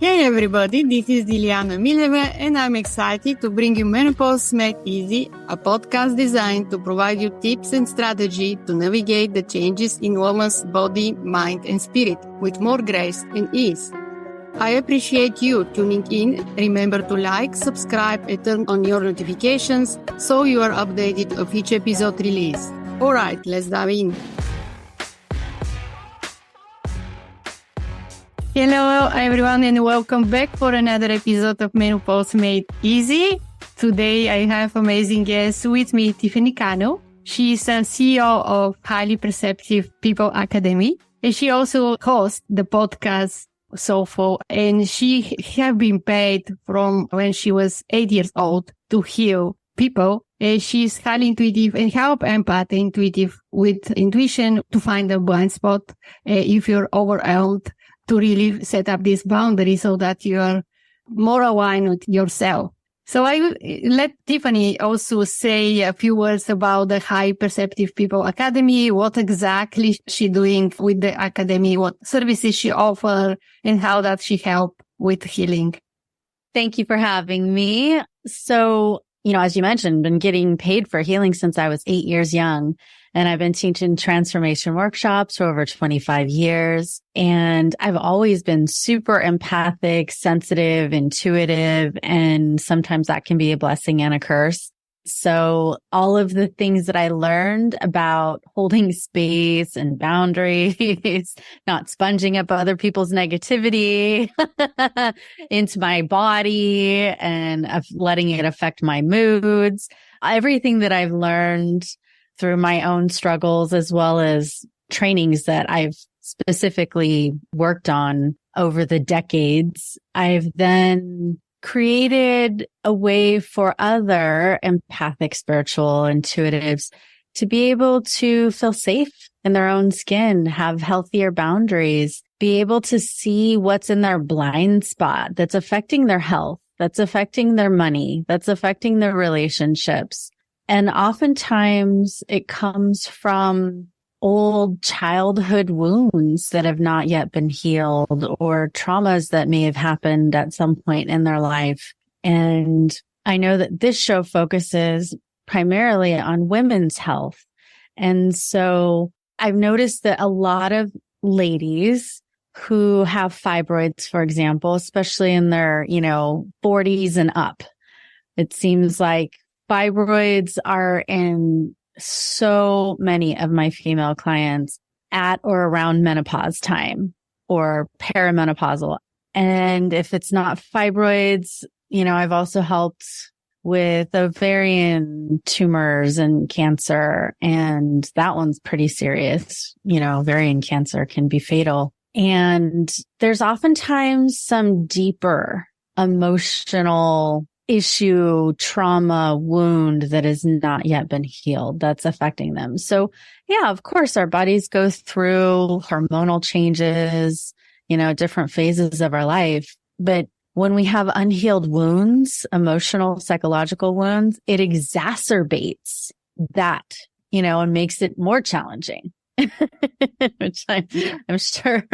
Hey everybody, this is Dilyana Mileva and I'm excited to bring you Menopause Made Easy, a podcast designed to provide you tips and strategy to navigate the changes in woman's body, mind and spirit with more grace and ease. I appreciate you tuning in. Remember to like, subscribe and turn on your notifications so you are updated of each episode release. Alright, let's dive in. Hello everyone and welcome back for another episode of Menopause Made Easy. Today I have amazing guest with me, Tiffany Cano. She is a CEO of Highly Perceptive People Academy and she also hosts the podcast Soulful, and she have been paid from when she was 8 years old to heal people. And she's highly intuitive and help empath intuitive with intuition to find a blind spot if you're overwhelmed, to really set up this boundary so that you are more aligned with yourself. So I will let Tiffany also say a few words about the High Perceptive People Academy, what exactly she's doing with the academy, what services she offers, and how does she help with healing. Thank you for having me. So, as you mentioned, been getting paid for healing since I was 8 years young. And I've been teaching transformation workshops for over 25 years. And I've always been super empathic, sensitive, intuitive, and sometimes that can be a blessing and a curse. So all of the things that I learned about holding space and boundaries, not sponging up other people's negativity into my body and letting it affect my moods, everything that I've learned through my own struggles, as well as trainings that I've specifically worked on over the decades, I've then created a way for other empathic, spiritual intuitives to be able to feel safe in their own skin, have healthier boundaries, be able to see what's in their blind spot that's affecting their health, that's affecting their money, that's affecting their relationships. And oftentimes it comes from old childhood wounds that have not yet been healed or traumas that may have happened at some point in their life. And I know that this show focuses primarily on women's health. And so I've noticed that a lot of ladies who have fibroids, for example, especially in their, 40s and up, it seems like fibroids are in so many of my female clients at or around menopause time or perimenopausal. And if it's not fibroids, I've also helped with ovarian tumors and cancer. And that one's pretty serious. Ovarian cancer can be fatal. And there's oftentimes some deeper emotional issue, trauma, wound that has not yet been healed that's affecting them. So yeah, of course, our bodies go through hormonal changes, different phases of our life. But when we have unhealed wounds, emotional, psychological wounds, it exacerbates that, and makes it more challenging. Which I'm sure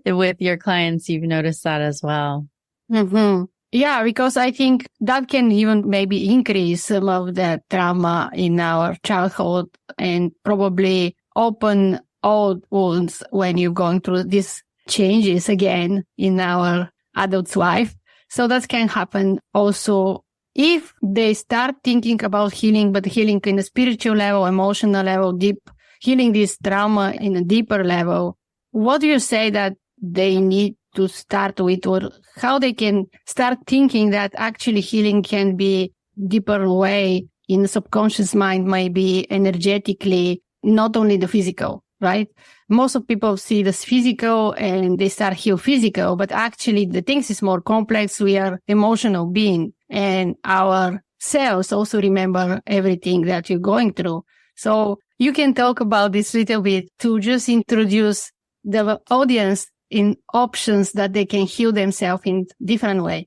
with your clients, you've noticed that as well. Mm-hmm. Yeah, because I think that can even maybe increase some of the trauma in our childhood and probably open old wounds when you're going through these changes again in our adult life. So that can happen also if they start thinking about healing, but healing in a spiritual level, emotional level, deep, healing this trauma in a deeper level. What do you say that they need to start with, or how they can start thinking that actually healing can be deeper way in the subconscious mind, maybe energetically, not only the physical, right? Most of people see this physical and they start heal physical, but actually the things is more complex. We are emotional being and our cells also remember everything that you're going through. So you can talk about this a little bit to just introduce the audience in options that they can heal themselves in different way.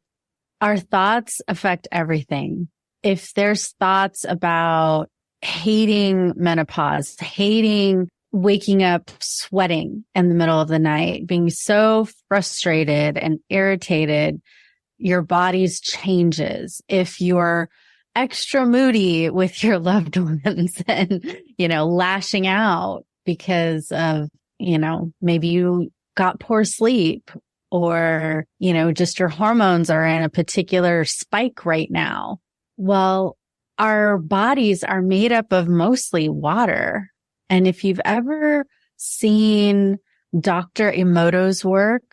Our thoughts affect everything. If there's thoughts about hating menopause, hating waking up sweating in the middle of the night, being so frustrated and irritated, your body's changes. If you're extra moody with your loved ones and, lashing out because of, maybe you got poor sleep or, just your hormones are in a particular spike right now. Well, our bodies are made up of mostly water. And if you've ever seen Dr. Emoto's work,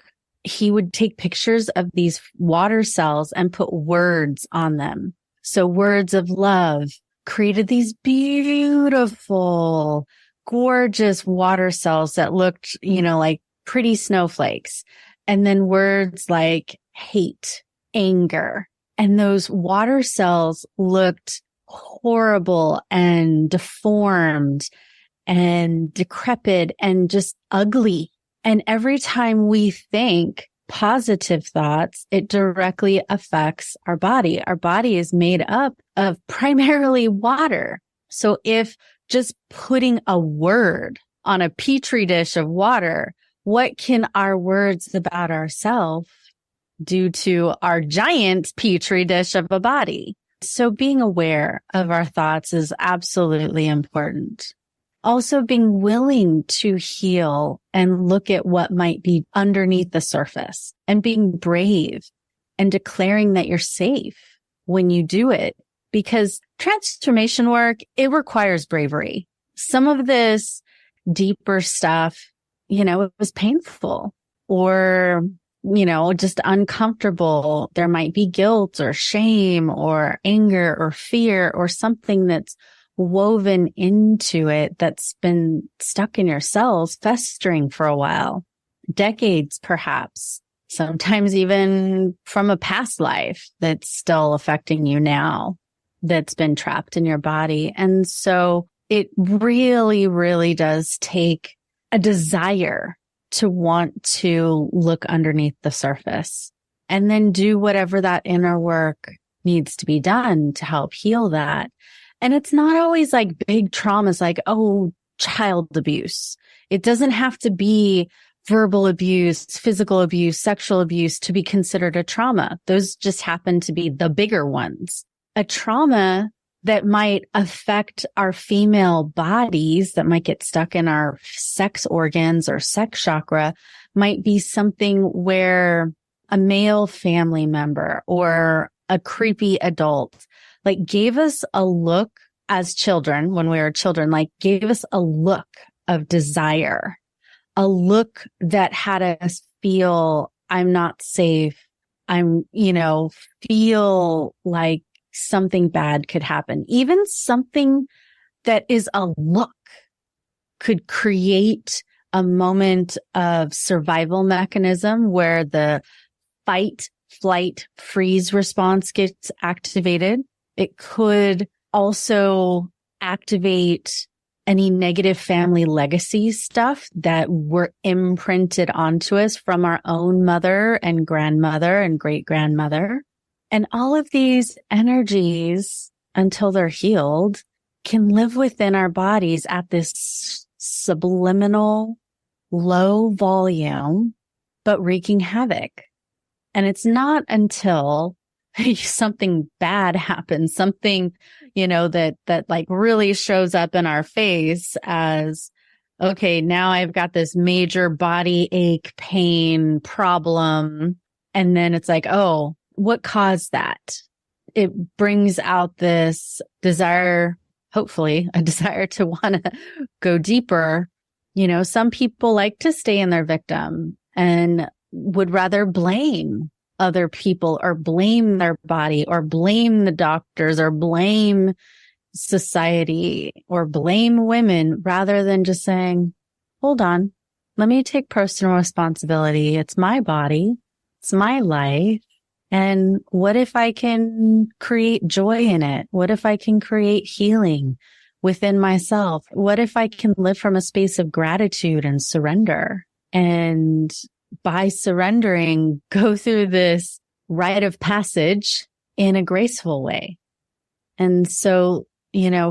he would take pictures of these water cells and put words on them. So words of love created these beautiful, gorgeous water cells that looked, like pretty snowflakes. And then words like hate, anger. And those water cells looked horrible and deformed and decrepit and just ugly. And every time we think positive thoughts, it directly affects our body. Our body is made up of primarily water. So if just putting a word on a petri dish of water, what can our words about ourselves do to our giant petri dish of a body? So being aware of our thoughts is absolutely important. Also being willing to heal and look at what might be underneath the surface and being brave and declaring that you're safe when you do it, because transformation work, it requires bravery. Some of this deeper stuff, it was painful or, just uncomfortable. There might be guilt or shame or anger or fear or something that's woven into it that's been stuck in your cells, festering for a while, decades perhaps, sometimes even from a past life that's still affecting you now, that's been trapped in your body. And so it really, really does take a desire to want to look underneath the surface and then do whatever that inner work needs to be done to help heal that. And it's not always like big traumas like, child abuse. It doesn't have to be verbal abuse, physical abuse, sexual abuse to be considered a trauma. Those just happen to be the bigger ones. A trauma that might affect our female bodies, that might get stuck in our sex organs or sex chakra, might be something where a male family member or a creepy adult gave us a look as children when we were children, gave us a look of desire, a look that had us feel I'm not safe. Feel like something bad could happen. Even something that is a look could create a moment of survival mechanism where the fight, flight, freeze response gets activated. It could also activate any negative family legacy stuff that were imprinted onto us from our own mother and grandmother and great grandmother. And all of these energies, until they're healed, can live within our bodies at this subliminal, low volume, but wreaking havoc. And it's not until something bad happens, something, that really shows up in our face as, okay, now I've got this major body ache, pain problem. And then it's like, oh, what caused that? It brings out this desire, hopefully a desire to want to go deeper. Some people like to stay in their victim and would rather blame other people or blame their body or blame the doctors or blame society or blame women rather than just saying, hold on, let me take personal responsibility. It's my body. It's my life. And what if I can create joy in it? What if I can create healing within myself? What if I can live from a space of gratitude and surrender? And by surrendering, go through this rite of passage in a graceful way. And so,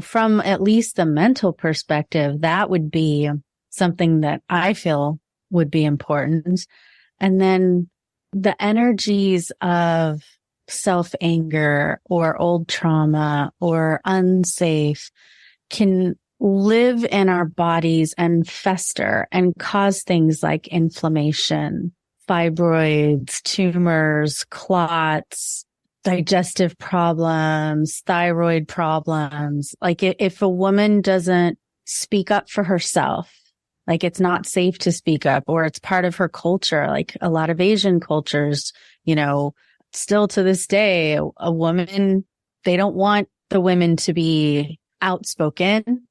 from at least the mental perspective, that would be something that I feel would be important. And then the energies of self-anger or old trauma or unsafe can live in our bodies and fester and cause things like inflammation, fibroids, tumors, clots, digestive problems, thyroid problems. Like if a woman doesn't speak up for herself, like it's not safe to speak up, or it's part of her culture, like a lot of Asian cultures, still to this day, a woman, they don't want the women to be outspoken,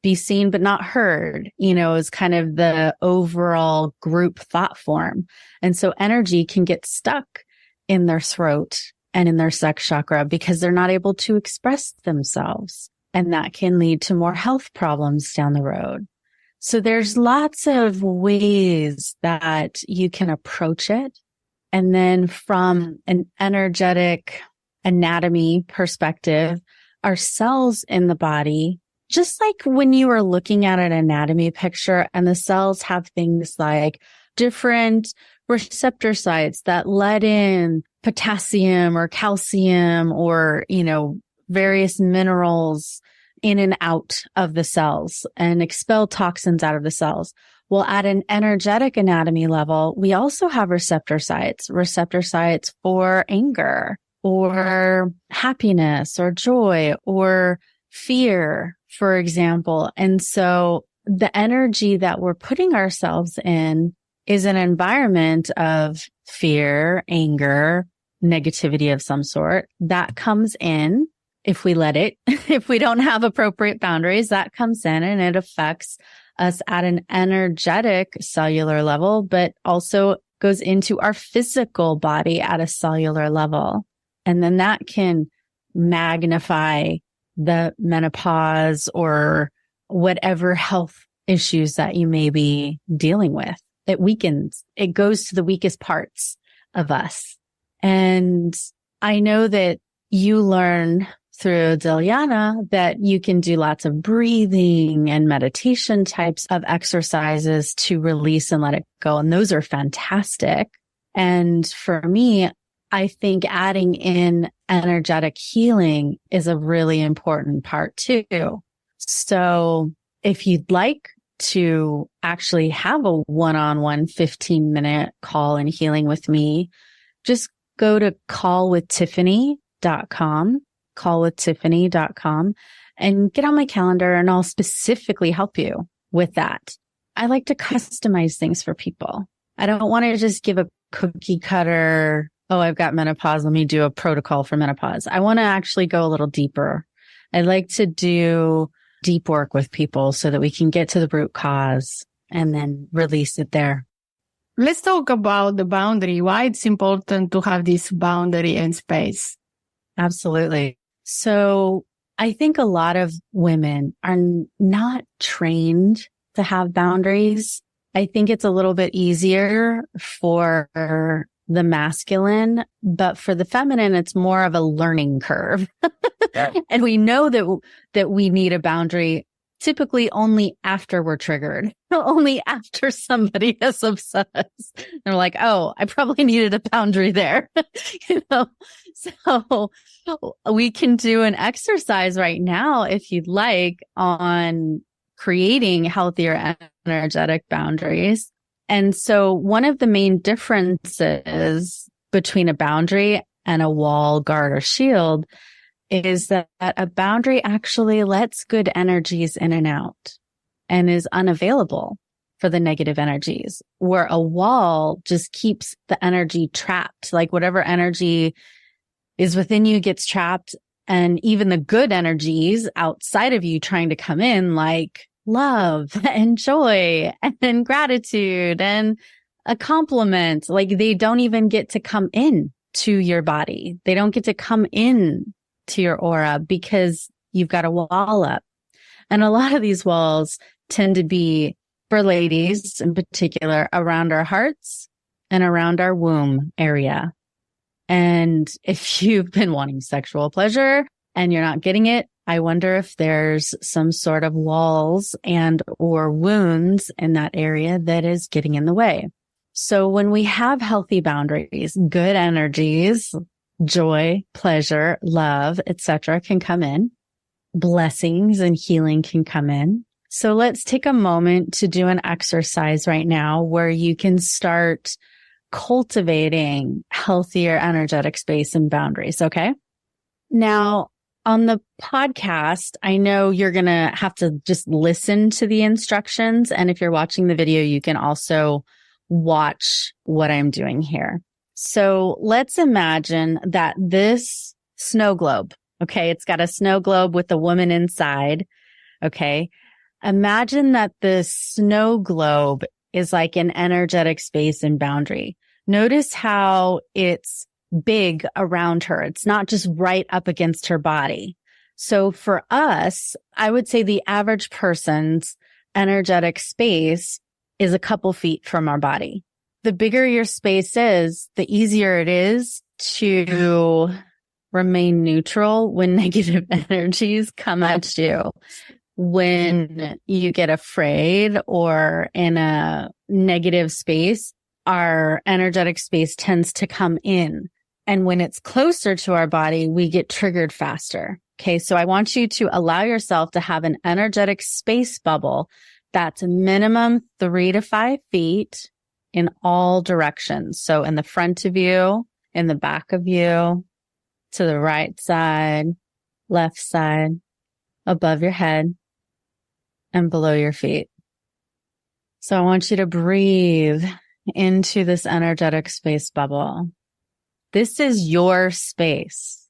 be seen but not heard, is kind of the overall group thought form. And so energy can get stuck in their throat and in their sex chakra because they're not able to express themselves. And that can lead to more health problems down the road. So there's lots of ways that you can approach it. And then from an energetic anatomy perspective, our cells in the body, just like when you are looking at an anatomy picture and the cells have things like different receptor sites that let in potassium or calcium or, various minerals in and out of the cells and expel toxins out of the cells. Well, at an energetic anatomy level, we also have receptor sites for anger or happiness or joy or fear, for example. And so the energy that we're putting ourselves in is an environment of fear, anger, negativity of some sort that comes in. If we let it, if we don't have appropriate boundaries, that comes in and it affects us at an energetic cellular level, but also goes into our physical body at a cellular level. And then that can magnify the menopause or whatever health issues that you may be dealing with. It weakens. It goes to the weakest parts of us. And I know that you learn through Dilyana that you can do lots of breathing and meditation types of exercises to release and let it go. And those are fantastic. And for me, I think adding in energetic healing is a really important part too. So if you'd like to actually have a one-on-one 15-minute call and healing with me, just go to callwithtiffany.com, and get on my calendar and I'll specifically help you with that. I like to customize things for people. I don't want to just give a cookie cutter, oh, I've got menopause, let me do a protocol for menopause. I want to actually go a little deeper. I like to do deep work with people so that we can get to the root cause and then release it there. Let's talk about the boundary, why it's important to have this boundary and space. Absolutely. So I think a lot of women are not trained to have boundaries. I think it's a little bit easier for the masculine, but for the feminine, it's more of a learning curve. Yeah. And we know that we need a boundary typically only after we're triggered, only after somebody has upset us. They're like, oh, I probably needed a boundary there. So we can do an exercise right now, if you'd like, on creating healthier energetic boundaries. And so one of the main differences between a boundary and a wall, guard, or shield is that a boundary actually lets good energies in and out and is unavailable for the negative energies, where a wall just keeps the energy trapped. Like whatever energy is within you gets trapped, and even the good energies outside of you trying to come in, like love and joy and gratitude and a compliment, like they don't even get to come in to your body. They don't get to come in to your aura because you've got a wall up. And a lot of these walls tend to be, for ladies in particular, around our hearts and around our womb area. And if you've been wanting sexual pleasure and you're not getting it I wonder if there's some sort of walls and or wounds in that area that is getting in the way. So when we have healthy boundaries, good energies, joy, pleasure, love, etc., can come in. Blessings and healing can come in. So let's take a moment to do an exercise right now where you can start cultivating healthier energetic space and boundaries. Okay. Now, on the podcast, I know you're going to have to just listen to the instructions. And if you're watching the video, you can also watch what I'm doing here. So let's imagine that this snow globe, okay, it's got a snow globe with a woman inside. Okay. Imagine that the snow globe is like an energetic space and boundary. Notice how it's big around her. It's not just right up against her body. So for us, I would say the average person's energetic space is a couple feet from our body. The bigger your space is, the easier it is to remain neutral when negative energies come at you. When you get afraid or in a negative space, our energetic space tends to come in. And when it's closer to our body, we get triggered faster. Okay. So I want you to allow yourself to have an energetic space bubble that's minimum 3 to 5 feet in all directions. So in the front of you, in the back of you, to the right side, left side, above your head, and below your feet. So I want you to breathe into this energetic space bubble. This is your space.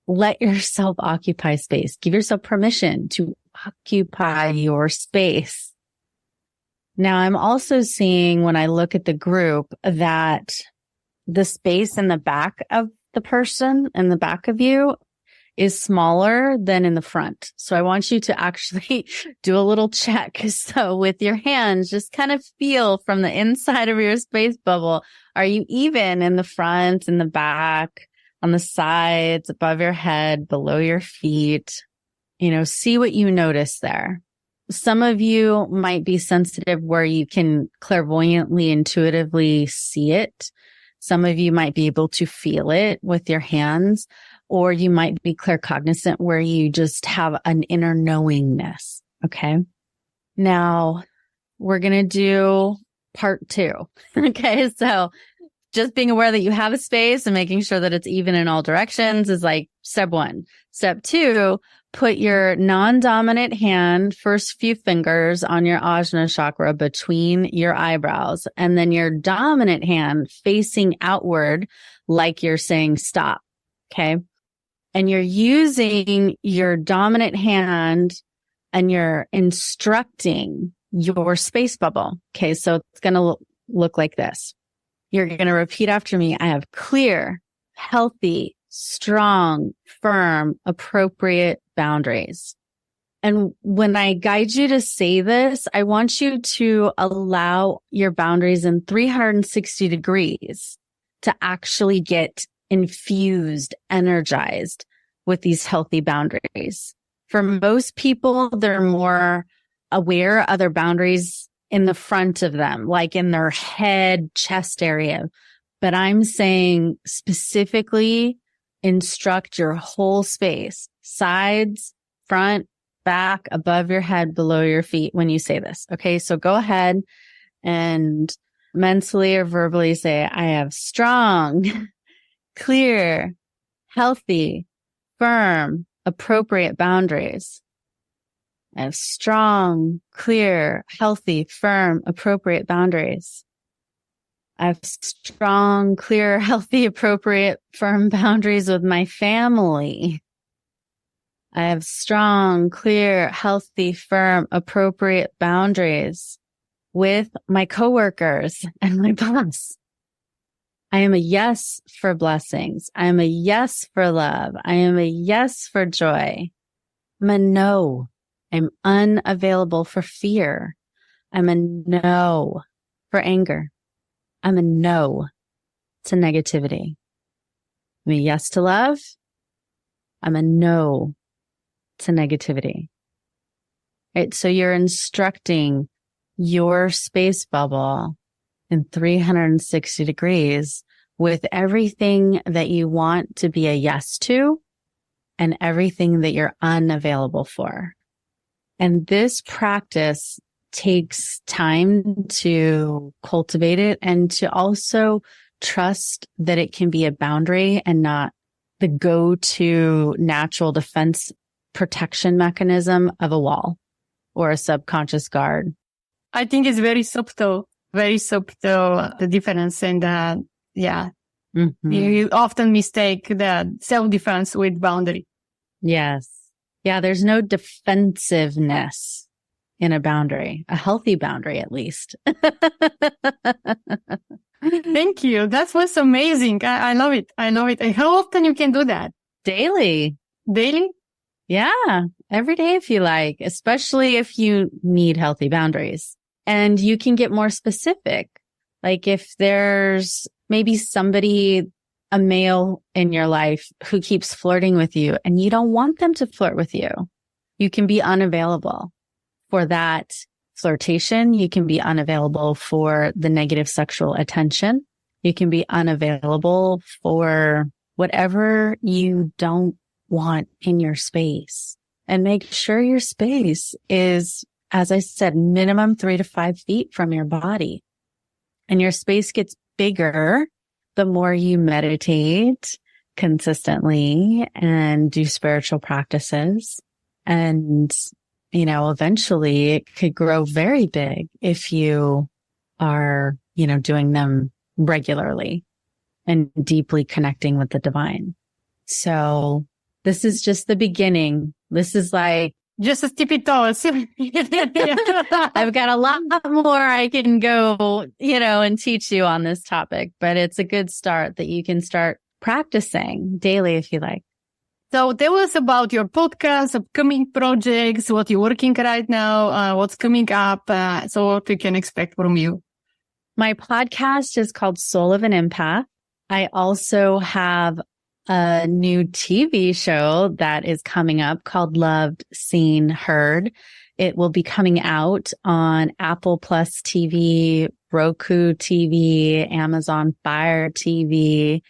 Let yourself occupy space. Give yourself permission to occupy your space. Now, I'm also seeing when I look at the group that the space in the back of the person, in the back of you, is smaller than in the front. So I want you to actually do a little check. So with your hands, just kind of feel from the inside of your space bubble. Are you even in the front, in the back, on the sides, above your head, below your feet? See what you notice there. Some of you might be sensitive where you can clairvoyantly, intuitively see it. Some of you might be able to feel it with your hands. Or you might be claircognizant where you just have an inner knowingness. Okay. Now we're going to do part 2. Okay. So just being aware that you have a space and making sure that it's even in all directions is like step 1. Step 2, put your non-dominant hand, first few fingers on your Ajna chakra between your eyebrows, and then your dominant hand facing outward like you're saying stop. Okay. And you're using your dominant hand and you're instructing your space bubble. Okay. So it's going to look like this. You're going to repeat after me. I have clear, healthy, strong, firm, appropriate boundaries. And when I guide you to say this, I want you to allow your boundaries in 360 degrees to actually get infused, energized with these healthy boundaries. For most people, they're more aware of their boundaries in the front of them, like in their head, chest area. But I'm saying specifically instruct your whole space, sides, front, back, above your head, below your feet when you say this. Okay. So go ahead and mentally or verbally say, I have strong, clear, healthy, firm, appropriate boundaries. I have strong, clear, healthy, firm, appropriate boundaries. I have strong, clear, healthy, appropriate, firm boundaries with my family. I have strong, clear, healthy, firm, appropriate boundaries with my coworkers and my boss. I am a yes for blessings. I am a yes for love. I am a yes for joy. I'm a no. I'm unavailable for fear. I'm a no for anger. I'm a no to negativity. I'm a yes to love. I'm a no to negativity. Right? So you're instructing your space bubble in 360 degrees with everything that you want to be a yes to and everything that you're unavailable for. And this practice takes time to cultivate it and to also trust that it can be a boundary and not the go-to natural defense protection mechanism of a wall or a subconscious guard. I think it's very subtle, the difference. And you often mistake the self-defense with boundary. Yes. Yeah, there's no defensiveness in a boundary, a healthy boundary at least. Thank you. That was amazing. I love it. I love it. And how often you can do that? Daily. Daily? Yeah, every day if you like, especially if you need healthy boundaries. And you can get more specific. Like if there's maybe somebody, a male in your life who keeps flirting with you and you don't want them to flirt with you, you can be unavailable for that flirtation. You can be unavailable for the negative sexual attention. You can be unavailable for whatever you don't want in your space. And make sure your space is, as I said, minimum 3 to 5 feet from your body. And your space gets bigger the more you meditate consistently and do spiritual practices. And, eventually it could grow very big if you are, doing them regularly and deeply connecting with the divine. So this is just the beginning. This is like just a tippy toes. I've got a lot more I can go, and teach you on this topic, but it's a good start that you can start practicing daily if you like. So tell us about your podcast, upcoming projects, what you're working right now, what's coming up, so what we can expect from you. My podcast is called Soul of an Empath. I also have a new TV show that is coming up called Loved, Seen, Heard. It will be coming out on Apple Plus TV, Roku TV, Amazon Fire TV.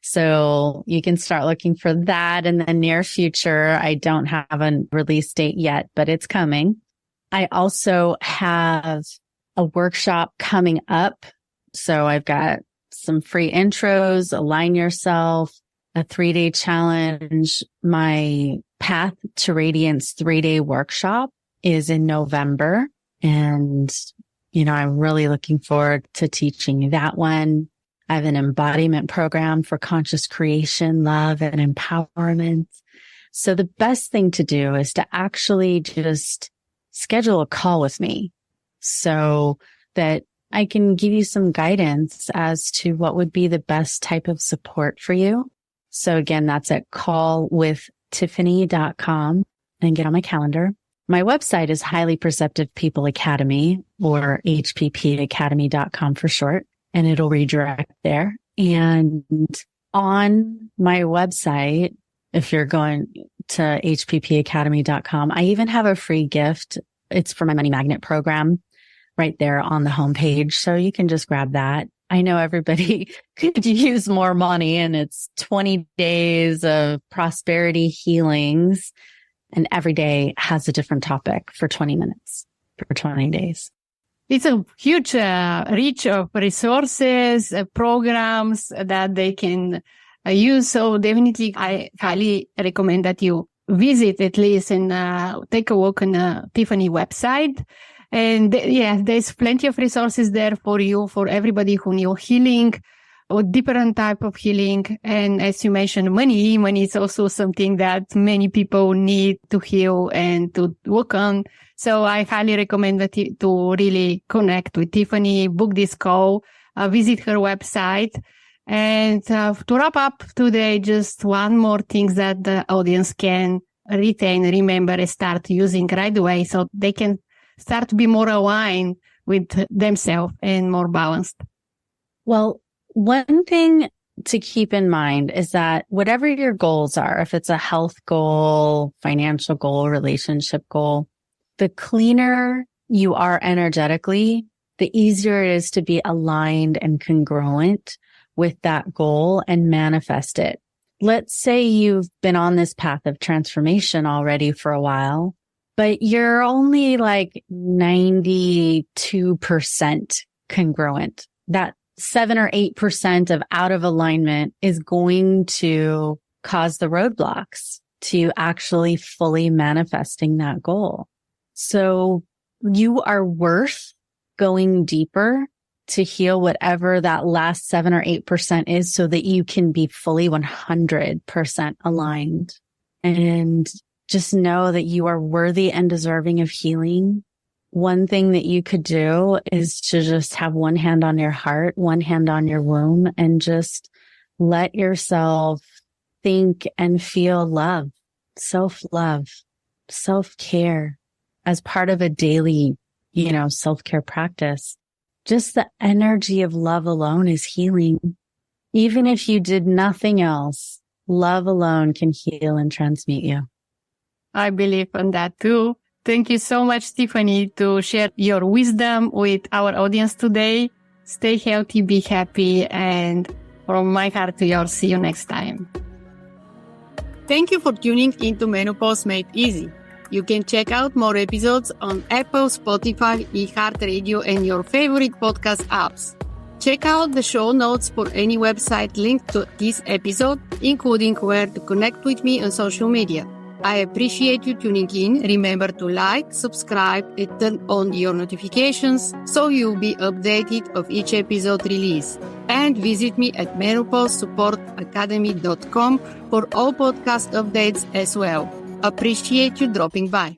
So you can start looking for that in the near future. I don't have a release date yet, but it's coming. I also have a workshop coming up. So I've got some free intros, Align Yourself, a 3-day challenge. My Path to Radiance 3-day workshop is in November. And, I'm really looking forward to teaching that one. I have an embodiment program for conscious creation, love, and empowerment. So the best thing to do is to actually just schedule a call with me so that I can give you some guidance as to what would be the best type of support for you. So again, that's at callwithtiffany.com and get on my calendar. My website is Highly Perceptive People Academy, or hppacademy.com for short, and it'll redirect there. And on my website, if you're going to hppacademy.com, I even have a free gift. It's for my money magnet program right there on the homepage. So you can just grab that. I know everybody could use more money, and it's 20 days of prosperity healings. And every day has a different topic for 20 minutes for 20 days. It's a huge reach of resources, programs that they can use. So definitely, I highly recommend that you visit at least and take a walk on Tiffany website. And there's plenty of resources there for you, for everybody who needs healing or different type of healing. And as you mentioned, money is also something that many people need to heal and to work on. So I highly recommend that to really connect with Tiffany, book this call, visit her website. And to wrap up today, just one more thing that the audience can retain, remember, and start using right away so they can start to be more aligned with themselves and more balanced. Well, one thing to keep in mind is that whatever your goals are, if it's a health goal, financial goal, relationship goal, the cleaner you are energetically, the easier it is to be aligned and congruent with that goal and manifest it. Let's say you've been on this path of transformation already for a while, but you're only like 92% congruent. That 7 or 8% of out of alignment is going to cause the roadblocks to actually fully manifesting that goal. So you are worth going deeper to heal whatever that last 7 or 8% is so that you can be fully 100% aligned. And just know that you are worthy and deserving of healing. One thing that you could do is to just have one hand on your heart, one hand on your womb, and just let yourself think and feel love, self-love, self-care as part of a daily, self-care practice. Just the energy of love alone is healing. Even if you did nothing else, love alone can heal and transmute you. I believe in that too. Thank you so much, Tiffany, to share your wisdom with our audience today. Stay healthy, be happy, and from my heart to yours, see you next time. Thank you for tuning into Menopause Made Easy. You can check out more episodes on Apple, Spotify, iHeartRadio, and your favorite podcast apps. Check out the show notes for any website linked to this episode, including where to connect with me on social media. I appreciate you tuning in. Remember to like, subscribe, and turn on your notifications so you'll be updated of each episode release. And visit me at menopausesupportacademy.com for all podcast updates as well. Appreciate you dropping by.